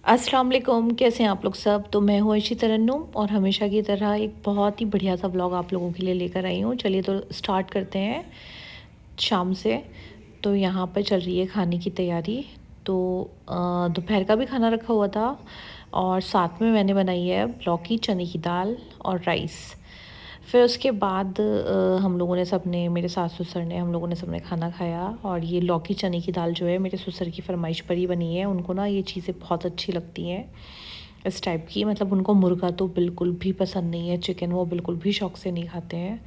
अस्सलाम वालेकुम, कैसे हैं आप लोग सब। तो मैं हूँ अर्शी तरन्नुम और हमेशा की तरह एक बहुत ही बढ़िया सा व्लॉग आप लोगों के लिए लेकर आई हूँ। चलिए तो स्टार्ट करते हैं शाम से। तो यहाँ पर चल रही है खाने की तैयारी। तो दोपहर का भी खाना रखा हुआ था और साथ में मैंने बनाई है लौकी चने की दाल और राइस। फिर उसके बाद हम लोगों ने सबने, मेरे सास ससुर ने, हम लोगों ने सबने खाना खाया। और ये लौकी चने की दाल जो है मेरे ससुर की फरमाइश पर ही बनी है। उनको ना ये चीज़ें बहुत अच्छी लगती हैं इस टाइप की। मतलब उनको मुर्गा तो बिल्कुल भी पसंद नहीं है, चिकन वो बिल्कुल भी शौक़ से नहीं खाते हैं।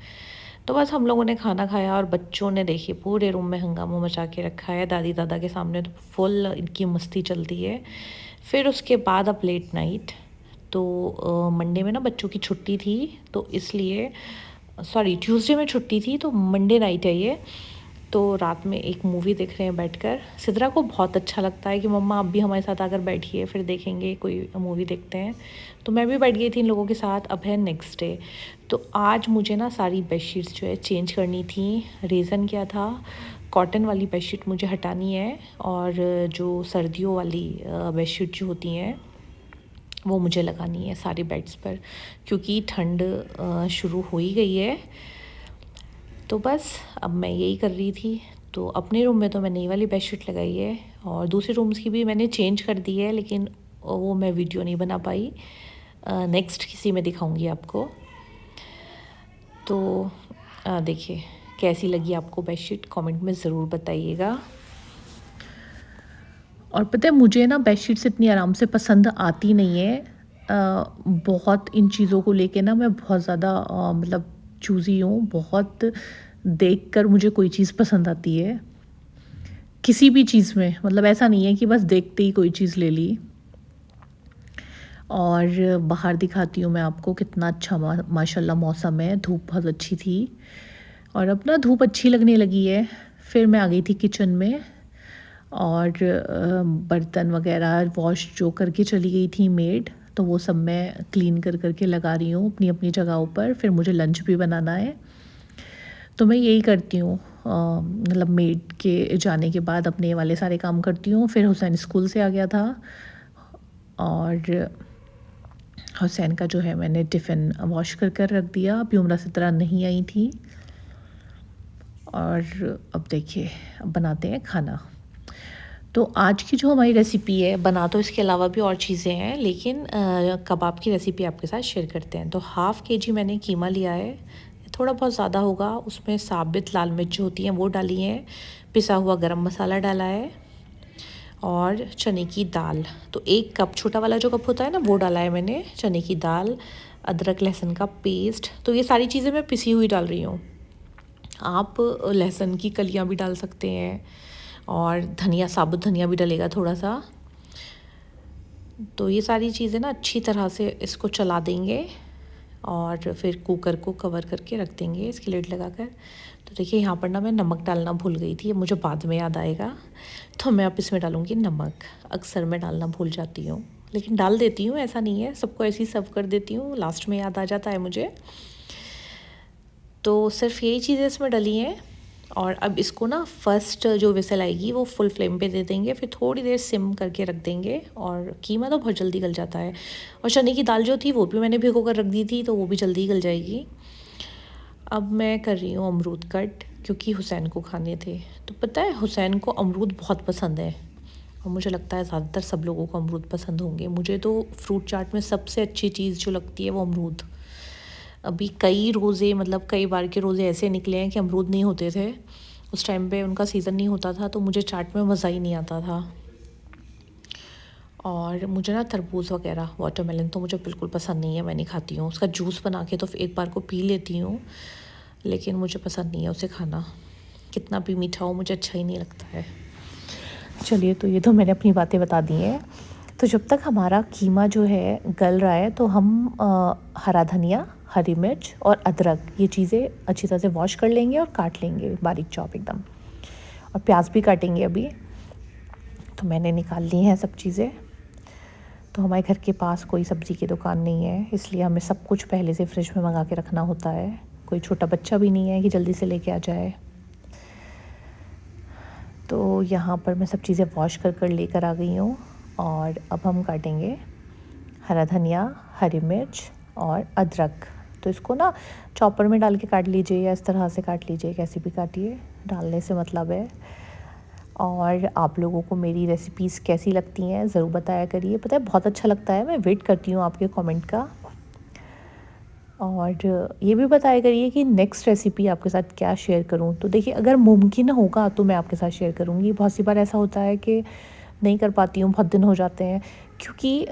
तो बस हम लोगों ने खाना खाया और बच्चों ने देखिए पूरे रूम में हंगामा मचा के रखा है। दादी दादा के सामने तो फुल इनकी मस्ती चलती है। फिर उसके बाद अब लेट नाइट। तो मंडे में ना बच्चों की छुट्टी थी, तो इसलिए सॉरी ट्यूसडे में छुट्टी थी, तो मंडे नाइट है ये। तो रात में एक मूवी देख रहे हैं बैठकर। सिद्रा को बहुत अच्छा लगता है कि मम्मा आप भी हमारे साथ आकर बैठिए, फिर देखेंगे कोई मूवी देखते हैं। तो मैं भी बैठ गई थी इन लोगों के साथ। अब है नेक्स्ट डे। तो आज मुझे ना सारी बेडशीट्स जो है चेंज करनी थी। रीज़न क्या था, कॉटन वाली बेडशीट मुझे हटानी है और जो सर्दियों वाली बेडशीट जो होती हैं वो मुझे लगानी है सारी बेड्स पर, क्योंकि ठंड शुरू हो ही गई है। तो बस अब मैं यही कर रही थी। तो अपने रूम में तो मैं नई वाली बेडशीट लगाई है और दूसरे रूम्स की भी मैंने चेंज कर दी है, लेकिन वो मैं वीडियो नहीं बना पाई। नेक्स्ट किसी में दिखाऊंगी आपको। तो देखिए कैसी लगी आपको बेडशीट, कमेंट में ज़रूर बताइएगा। और पता है मुझे ना बेडशीट्स इतनी आराम से पसंद आती नहीं है। बहुत इन चीज़ों को लेके ना मैं बहुत ज़्यादा मतलब चूज़ी हूँ। बहुत देखकर मुझे कोई चीज़ पसंद आती है, किसी भी चीज़ में। मतलब ऐसा नहीं है कि बस देखते ही कोई चीज़ ले ली। और बाहर दिखाती हूँ मैं आपको, कितना अच्छा माशाल्लाह मौसम है। धूप बहुत अच्छी थी और अब ना धूप अच्छी लगने लगी है। फिर मैं आ गई थी किचन में और बर्तन वगैरह वॉश जो करके चली गई थी मेड, तो वो सब मैं क्लीन कर करके लगा रही हूँ अपनी अपनी जगहों पर। फिर मुझे लंच भी बनाना है, तो मैं यही करती हूँ। मतलब मेड के जाने के बाद अपने वाले सारे काम करती हूँ। फिर हुसैन स्कूल से आ गया था और हुसैन का जो है मैंने टिफ़िन वॉश कर कर रख दिया। अभी उम्रा सिद्रा नहीं आई थी। और अब देखिए अब बनाते हैं खाना। तो आज की जो हमारी रेसिपी है, बना तो इसके अलावा भी और चीज़ें हैं, लेकिन कबाब की रेसिपी आपके साथ शेयर करते हैं। तो हाफ़ केजी मैंने कीमा लिया है, थोड़ा बहुत ज़्यादा होगा। उसमें साबित लाल मिर्च जो होती हैं वो डाली हैं, पिसा हुआ गरम मसाला डाला है और चने की दाल। तो 1 कप, छोटा वाला जो कप होता है ना, वो डाला है मैंने। चने की दाल, अदरक लहसुन का पेस्ट। तो ये सारी चीज़ें मैं पिसी हुई डाल रही हूँ। आप लहसुन की कलियाँ भी डाल सकते हैं और धनिया, साबुत धनिया भी डलेगा थोड़ा सा। तो ये सारी चीज़ें ना अच्छी तरह से इसको चला देंगे और फिर कुकर को कवर करके रख देंगे इसकी लिड लगाकर। तो देखिए यहाँ पर ना मैं नमक डालना भूल गई थी, मुझे बाद में याद आएगा। तो मैं अब इसमें डालूँगी नमक। अक्सर मैं डालना भूल जाती हूँ, लेकिन डाल देती हूँ, ऐसा नहीं है। सबको ऐसे ही सर्व कर देती हूँ, लास्ट में याद आ जाता है मुझे। तो सिर्फ यही चीज़ें इसमें डली हैं और अब इसको ना फर्स्ट जो विसल आएगी वो फुल फ्लेम पे दे देंगे, फिर थोड़ी देर सिम करके रख देंगे। और कीमा तो बहुत जल्दी गल जाता है। और चने की दाल जो थी वो भी मैंने भिगो कर रख दी थी, तो वो भी जल्दी गल जाएगी। अब मैं कर रही हूँ अमरूद कट, क्योंकि हुसैन को खाने थे। तो पता है हुसैन को अमरूद बहुत पसंद है और मुझे लगता है ज़्यादातर सब लोगों को अमरूद पसंद होंगे। मुझे तो फ्रूट चाट में सबसे अच्छी चीज़ जो लगती है वो अमरूद। अभी कई रोज़े, मतलब कई बार के रोज़े ऐसे निकले हैं कि अमरूद नहीं होते थे। उस टाइम पे उनका सीज़न नहीं होता था, तो मुझे चाट में मज़ा ही नहीं आता था। और मुझे ना तरबूज वगैरह, वाटरमेलन तो मुझे बिल्कुल पसंद नहीं है, मैं नहीं खाती हूँ। उसका जूस बना के तो एक बार को पी लेती हूँ, लेकिन मुझे पसंद नहीं है उसे खाना। कितना भी मीठा हो मुझे अच्छा ही नहीं लगता है। चलिए, तो ये तो मैंने अपनी बातें बता दी हैं। तो जब तक हमारा कीमा जो है गल रहा है, तो हम हरा धनिया, हरी मिर्च और अदरक, ये चीज़ें अच्छी तरह से वॉश कर लेंगे और काट लेंगे बारीक चॉप एकदम। और प्याज भी काटेंगे अभी। तो मैंने निकाल ली हैं सब चीज़ें। तो हमारे घर के पास कोई सब्ज़ी की दुकान नहीं है, इसलिए हमें सब कुछ पहले से फ्रिज में मंगा के रखना होता है। कोई छोटा बच्चा भी नहीं है कि जल्दी से लेके आ जाए। तो यहाँ पर मैं सब चीज़ें वॉश कर कर लेकर आ गई हूँ और अब हम काटेंगे हरा धनिया, हरी मिर्च और अदरक। तो इसको ना चॉपर में डाल के काट लीजिए या इस तरह से काट लीजिए, कैसे भी काटिए, डालने से मतलब है। और आप लोगों को मेरी रेसिपीज़ कैसी लगती हैं ज़रूर बताया करिए। पता है बहुत अच्छा लगता है, मैं वेट करती हूँ आपके कमेंट का। और ये भी बताया करिए कि नेक्स्ट रेसिपी आपके साथ क्या शेयर करूँ। तो देखिए अगर मुमकिन होगा तो मैं आपके साथ शेयर करूँगी। बहुत सी बार ऐसा होता है कि नहीं कर पाती हूँ, बहुत दिन हो जाते हैं, क्योंकि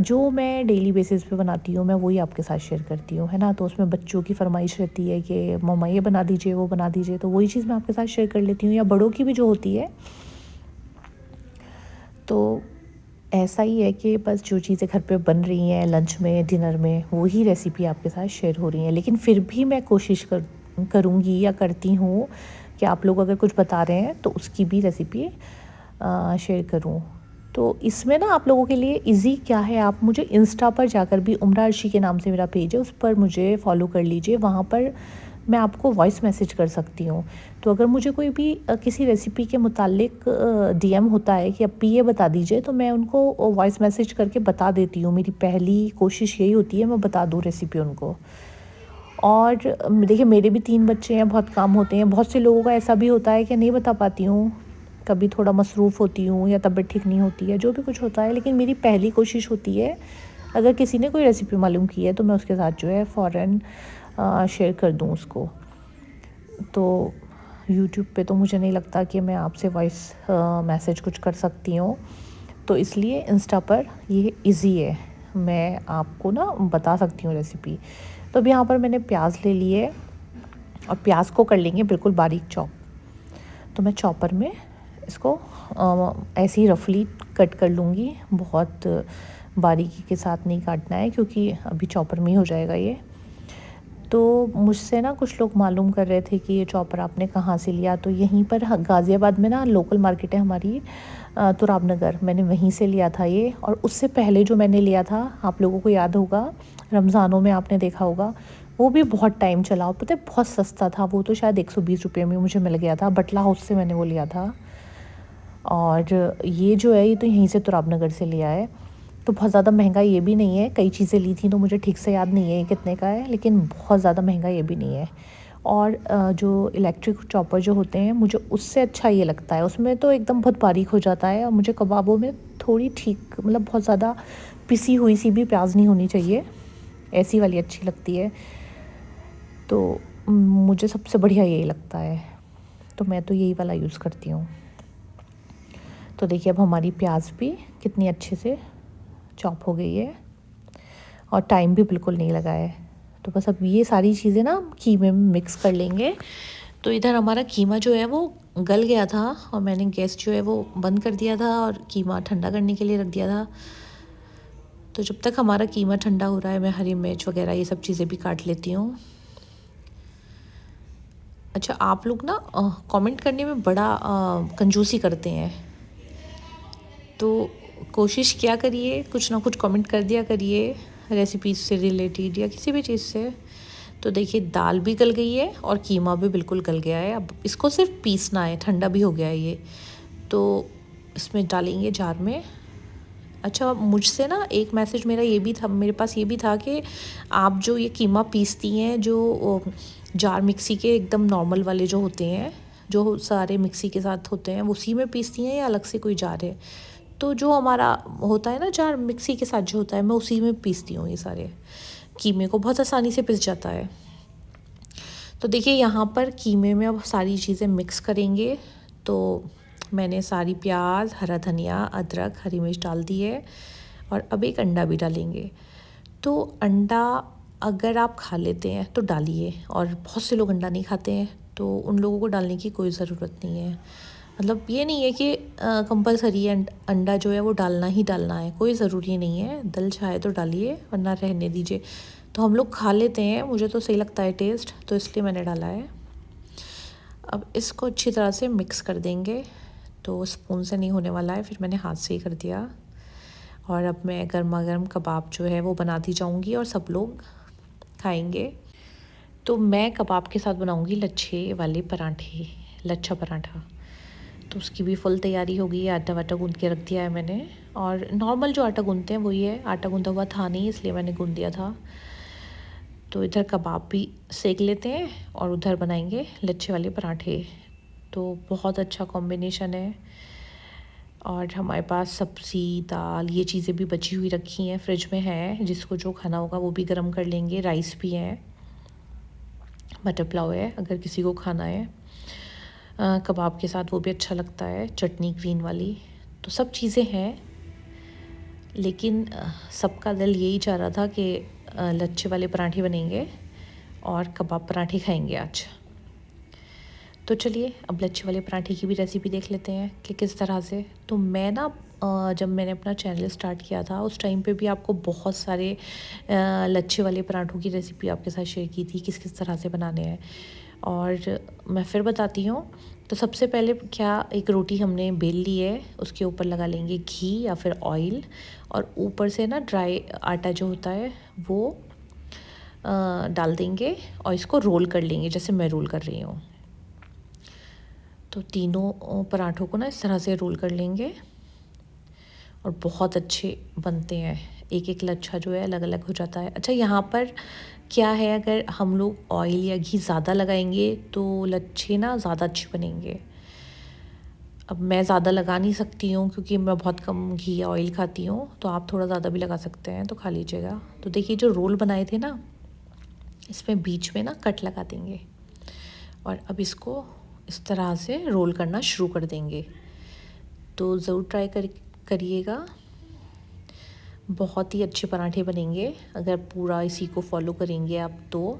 जो मैं डेली बेसिस पे बनाती हूँ मैं वही आपके साथ शेयर करती हूँ, है ना। तो उसमें बच्चों की फरमाइश रहती है कि मम्मा ये बना दीजिए, वो बना दीजिए, तो वही चीज़ मैं आपके साथ शेयर कर लेती हूँ। या बड़ों की भी जो होती है। तो ऐसा ही है कि बस जो चीज़ें घर पे बन रही हैं लंच में, डिनर में, वही रेसिपी आपके साथ शेयर हो रही हैं। लेकिन फिर भी मैं कोशिश करूँगी या करती हूँ कि आप लोग अगर कुछ बता रहे हैं तो उसकी भी रेसिपी शेयर करूँ। तो इसमें ना आप लोगों के लिए इजी क्या है, आप मुझे इंस्टा पर जाकर भी, उम्रा अर्शी के नाम से मेरा पेज है, उस पर मुझे फॉलो कर लीजिए। वहाँ पर मैं आपको वॉइस मैसेज कर सकती हूँ। तो अगर मुझे कोई भी किसी रेसिपी के मुतालिक डीएम होता है कि अब ये बता दीजिए, तो मैं उनको वॉइस मैसेज करके बता देती हूँ। मेरी पहली कोशिश यही होती है मैं बता दूँ रेसिपी उनको। और देखिए मेरे भी 3 बच्चे हैं, बहुत काम होते हैं। बहुत से लोगों का ऐसा भी होता है कि नहीं बता पाती हूँ, कभी थोड़ा मसरूफ़ होती हूँ या तबीयत ठीक नहीं होती है, जो भी कुछ होता है। लेकिन मेरी पहली कोशिश होती है अगर किसी ने कोई रेसिपी मालूम की है तो मैं उसके साथ जो है फ़ौरन शेयर कर दूँ उसको। तो यूट्यूब पे तो मुझे नहीं लगता कि मैं आपसे वॉइस मैसेज कुछ कर सकती हूँ, तो इसलिए इंस्टा पर ये इजी है, मैं आपको ना बता सकती हूँ रेसिपी। तो अब यहाँ पर मैंने प्याज ले लिए और प्याज को कर लेंगे बिल्कुल बारीक चॉप। तो मैं चॉपर में इसको ऐसे ही रफली कट कर लूँगी, बहुत बारीकी के साथ नहीं काटना है क्योंकि अभी चॉपर में ही हो जाएगा ये। तो मुझसे ना कुछ लोग मालूम कर रहे थे कि ये चॉपर आपने कहाँ से लिया। तो यहीं पर गाज़ियाबाद में ना लोकल मार्केट है हमारी, तुराब नगर, मैंने वहीं से लिया था ये। और उससे पहले जो मैंने लिया था आप लोगों को याद होगा, रमज़ानों में आपने देखा होगा, वो भी बहुत टाइम चला और पता है बहुत सस्ता था वो। तो शायद 120 रुपये में मुझे मिल गया था, बटला हाउस से मैंने वो लिया था। और ये जो है ये तो यहीं से तुराब नगर से लिया है। तो बहुत ज़्यादा महंगा ये भी नहीं है, कई चीज़ें ली थी तो मुझे ठीक से याद नहीं है ये कितने का है, लेकिन बहुत ज़्यादा महंगा ये भी नहीं है। और जो इलेक्ट्रिक चॉपर जो होते हैं मुझे उससे अच्छा ये लगता है, उसमें तो एकदम बहुत बारीक हो जाता है और मुझे कबाबों में थोड़ी ठीक, मतलब बहुत ज़्यादा पिसी हुई सी भी प्याज नहीं होनी चाहिए, ऐसी वाली अच्छी लगती है। तो मुझे सबसे बढ़िया यही लगता है, तो मैं तो यही वाला यूज़ करती हूँ। तो देखिए अब हमारी प्याज भी कितनी अच्छे से चॉप हो गई है और टाइम भी बिल्कुल नहीं लगा है। तो बस अब ये सारी चीज़ें ना कीमे में मिक्स कर लेंगे। तो इधर हमारा कीमा जो है वो गल गया था और मैंने गैस जो है वो बंद कर दिया था और कीमा ठंडा करने के लिए रख दिया था। तो जब तक हमारा कीमा ठंडा हो रहा है मैं हरी मिर्च वगैरह ये सब चीज़ें भी काट लेती हूँ। अच्छा, आप लोग ना कमेंट करने में बड़ा कंजूसी करते हैं, तो कोशिश किया करिए कुछ ना कुछ कमेंट कर दिया करिए रेसिपीज से रिलेटेड या किसी भी चीज़ से। तो देखिए दाल भी गल गई है और कीमा भी बिल्कुल गल गया है। अब इसको सिर्फ पीसना है, ठंडा भी हो गया है ये। तो इसमें डालेंगे जार में। अच्छा, मुझसे ना एक मैसेज मेरा ये भी था, मेरे पास ये भी था कि आप जो ये कीमा पीसती हैं, जो जार मिक्सी के एकदम नॉर्मल वाले जो होते हैं, जो सारे मिक्सी के साथ होते हैं, उसी में पीसती हैं या अलग से कोई जार है। तो जो हमारा होता है ना जार मिक्सी के साथ जो होता है, मैं उसी में पीसती हूँ ये सारे कीमे को, बहुत आसानी से पिस जाता है। तो देखिए यहाँ पर कीमे में अब सारी चीज़ें मिक्स करेंगे। तो मैंने सारी प्याज, हरा धनिया, अदरक, हरी मिर्च डाल दी है और अब एक अंडा भी डालेंगे। तो अंडा अगर आप खा लेते हैं तो डालिए, और बहुत से लोग अंडा नहीं खाते हैं तो उन लोगों को डालने की कोई ज़रूरत नहीं है। मतलब ये नहीं है कि कंपलसरी है अंडा जो है वो डालना ही डालना है, कोई ज़रूरी नहीं है। दिल चाहे तो डालिए वरना रहने दीजिए। तो हम लोग खा लेते हैं, मुझे तो सही लगता है टेस्ट, तो इसलिए मैंने डाला है। अब इसको अच्छी तरह से मिक्स कर देंगे। तो स्पून से नहीं होने वाला है, फिर मैंने हाथ से ही कर दिया। और अब मैं गर्मा गर्म कबाब जो है वो बनाती जाऊंगी और सब लोग खाएंगे। तो मैं कबाब के साथ बनाऊंगी लच्छे वाले पराठे, लच्छा पराठा। तो उसकी भी फुल तैयारी हो गई है। आटा वाटा गूँध के रख दिया है मैंने, और नॉर्मल जो आटा गूँधते हैं वही है, आटा गूँधा हुआ था नहीं इसलिए मैंने गूँध दिया था। तो इधर कबाब भी सेक लेते हैं और उधर बनाएंगे लच्छे वाले पराठे। तो बहुत अच्छा कॉम्बिनेशन है। और हमारे पास सब्ज़ी दाल ये चीज़ें भी बची हुई रखी हैं, फ्रिज में है, जिसको जो खाना होगा वो भी गर्म कर लेंगे। राइस भी है, मटर पुलाव है अगर किसी को खाना है। कबाब के साथ वो भी अच्छा लगता है, चटनी ग्रीन वाली। तो सब चीज़ें हैं, लेकिन सबका दिल यही चाह रहा था कि लच्छे वाले पराठे बनेंगे और कबाब पराठे खाएंगे आज। तो चलिए अब लच्छे वाले पराठे की भी रेसिपी देख लेते हैं कि किस तरह से। तो मैं ना जब मैंने अपना चैनल स्टार्ट किया था उस टाइम पे भी आपको बहुत सारे लच्छे वाले पराठों की रेसिपी आपके साथ शेयर की थी, किस किस तरह से बनाने हैं। और मैं फिर बताती हूँ। तो सबसे पहले क्या, एक रोटी हमने बेल ली है, उसके ऊपर लगा लेंगे घी या फिर ऑयल, और ऊपर से ना ड्राई आटा जो होता है वो डाल देंगे और इसको रोल कर लेंगे जैसे मैं रोल कर रही हूँ। तो तीनों पराठों को ना इस तरह से रोल कर लेंगे और बहुत अच्छे बनते हैं। एक एक लच्छा जो है अलग अलग हो जाता है। अच्छा, यहाँ पर क्या है, अगर हम लोग ऑयल या घी ज़्यादा लगाएंगे तो लच्छे ना ज़्यादा अच्छे बनेंगे। अब मैं ज़्यादा लगा नहीं सकती हूँ क्योंकि मैं बहुत कम घी या ऑयल खाती हूँ, तो आप थोड़ा ज़्यादा भी लगा सकते हैं, तो खा लीजिएगा। तो देखिए जो रोल बनाए थे ना, इसमें बीच में ना कट लगा देंगे और अब इसको इस तरह से रोल करना शुरू कर देंगे। तो ज़रूर ट्राई करिएगा, बहुत ही अच्छे पराठे बनेंगे अगर पूरा इसी को फॉलो करेंगे आप तो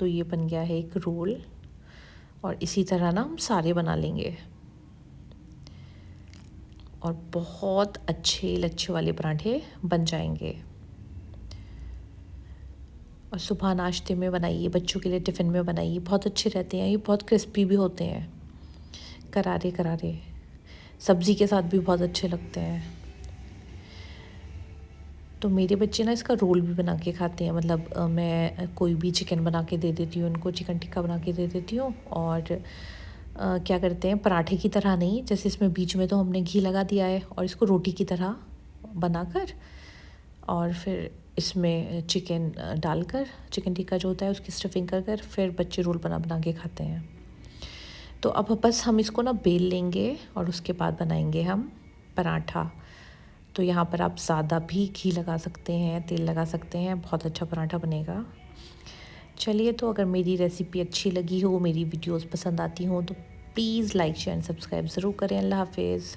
ये बन गया है एक रोल, और इसी तरह ना हम सारे बना लेंगे और बहुत अच्छे लच्छे वाले पराठे बन जाएंगे। और सुबह नाश्ते में बनाइए, बच्चों के लिए टिफ़िन में बनाइए, बहुत अच्छे रहते हैं। ये बहुत क्रिस्पी भी होते हैं, करारे करारे, सब्ज़ी के साथ भी बहुत अच्छे लगते हैं। तो मेरे बच्चे ना इसका रोल भी बना के खाते हैं, मतलब मैं कोई भी चिकन बना के दे देती हूँ उनको, चिकन टिक्का बना के दे देती हूँ, और क्या करते हैं पराठे की तरह नहीं, जैसे इसमें बीच में तो हमने घी लगा दिया है और इसको रोटी की तरह बनाकर और फिर इसमें चिकन डालकर, चिकन टिक्का जो होता है उसकी स्टफिंग कर फिर बच्चे रोल बना बना के खाते हैं। तो अब बस हम इसको ना बेल लेंगे और उसके बाद बनाएंगे हम पराठा। तो यहाँ पर आप ज़्यादा भी घी लगा सकते हैं, तेल लगा सकते हैं, बहुत अच्छा पराठा बनेगा। चलिए, तो अगर मेरी रेसिपी अच्छी लगी हो, मेरी वीडियोस पसंद आती हों, तो please like share and subscribe ज़रूर करें। अल्लाह हाफ़िज़।